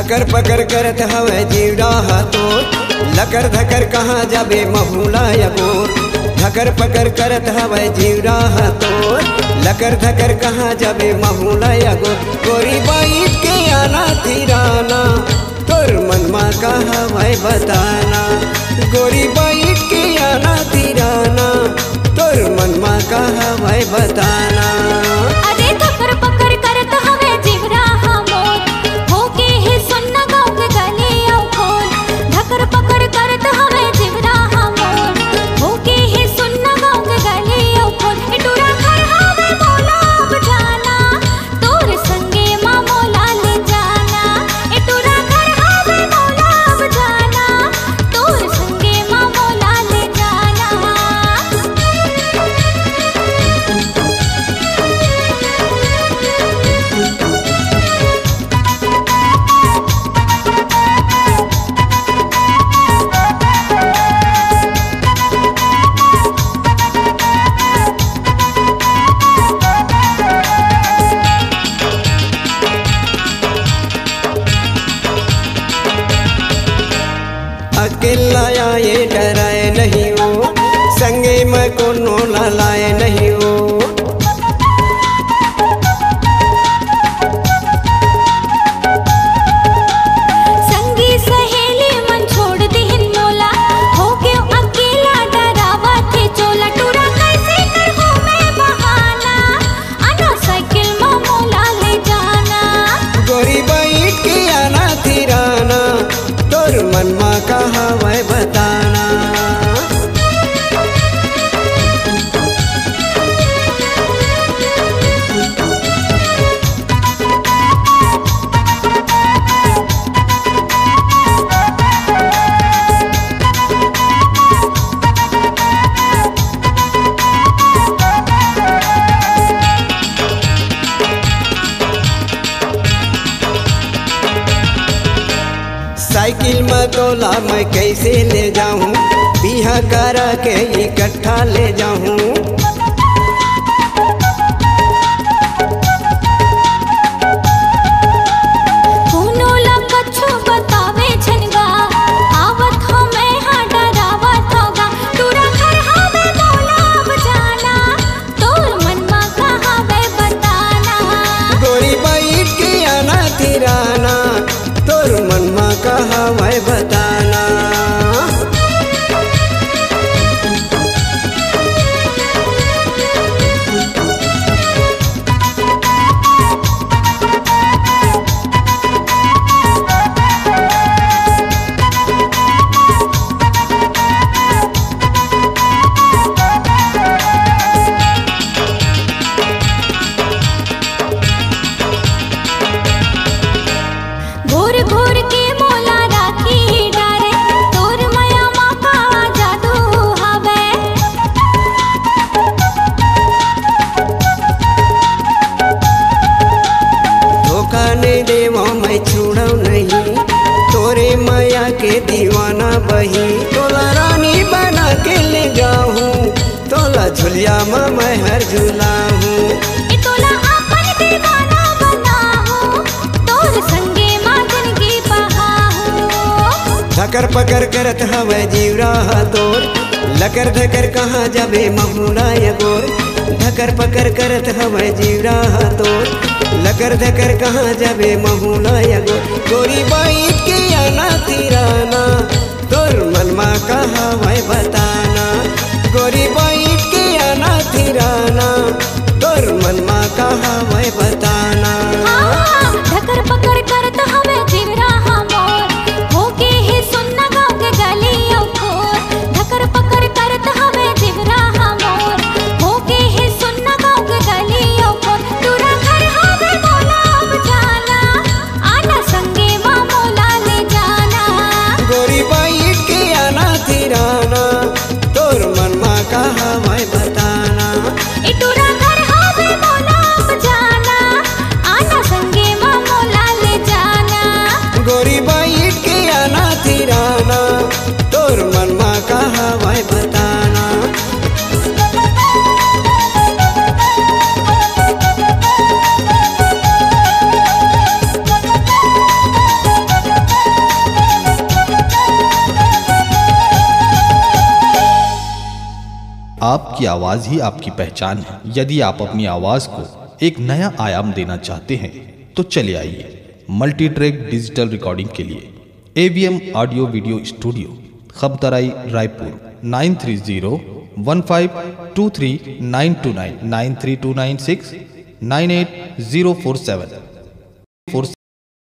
धकर पकर करत हवे जीवड़ा हाथों, लकर धकर कहाँ जाबे महुला यगोर। धकर पकर करत हवे जीवड़ा हाथों, लकर धकर कहाँ जाबे महुला यगोर। गोरी बाइट के आना थिराना, तोर मनमा का हवे बताना। गोरी बाइट के आना थिराना, तोर मनमा का हवे बताना। अरे धकर पकर करत हवे जीवड़ा हमोर, होके ही सुनना गाँव के गली औ खोल। धकर पकर करत हवे जीवड़ा हमोर, होके ही सुनना गाँव के गली औ खोल। इटूरा घर हवे मोला अब जाना, तोर संगे माँ मोला ले जाना। इटूरा घर हवे मोला अब जाना, तोर संगे माँ मोला ले जाना। अकेला आए डराए नहीं हो, संगे में कोनो लाए नहीं हो। संगी सहेली मन छोड़ दिहिन मोला, हो गयो अकेला डरावा थे चोला। टूरा कैसे कर हो मैं बहाना, आना साइकिल में मोला ले जाना। गोरी बाइट के आना थिराना, तोर मनमा का हवे बताना। साइकिल में तोला मैं कैसे ले जाऊं, बिहा करा के इकट्ठा ले जाऊं। कोनो ला कछु बतावे छनगा, आवत हो मैं हाँ डरावत होगा। टूरा घर हवे मोला अब जाना, तोर मनमा का हवे बताना। गोरी बाइट के आना थिराना, तोर मनमा का हवे बताना। घूर घूर के मोला राखी डारे, तोर माया माँ का जादू हवे। धोखा नहीं देवा मैं छूड़ा नहीं, तोरे माया के दीवाना बही। तोला रानी बना के ले जाऊं, तोला झुलिया में मैं हर झूला हूँ। तोला अपन दीवाना बनाहूं, तोर संगे माँ जिंदगी बहाहूं। धकर पकर करत हवे जीवड़ा हाथोर, लकर धकर कहाँ जाबे महुला यगोर। धकर पकर करत हवे जीवड़ा हाथोर, लकर धकर कहाँ जाबे महुला यगोर। गोरी बाइट के आना थिराना, तोर मनमा का हवे बताना। गोरी बाइट के आना थिराना, तोर मनमा का हवे बताना। धकर पकर करत हवे जीवड़ा हमोर, होके ही सुनना गाँव के गली औ खोर। धकर पकर करत हवे जीवड़ा हमोर, होके ही सुनना गाँव के गली औ खोर। टूरा घर हवे मोला अब जाना, आना संगे माँ मोला ले जाना। गोरी बाइट के आना थिराना, तोर मनमा का आपकी आवाज़ ही आपकी पहचान है। यदि आप अपनी आवाज़ को एक नया आयाम देना चाहते हैं तो चले आइए मल्टी ट्रैक डिजिटल रिकॉर्डिंग के लिए AVM audio video studio, Khabtarai, Raipur 9301523929 93296 98047।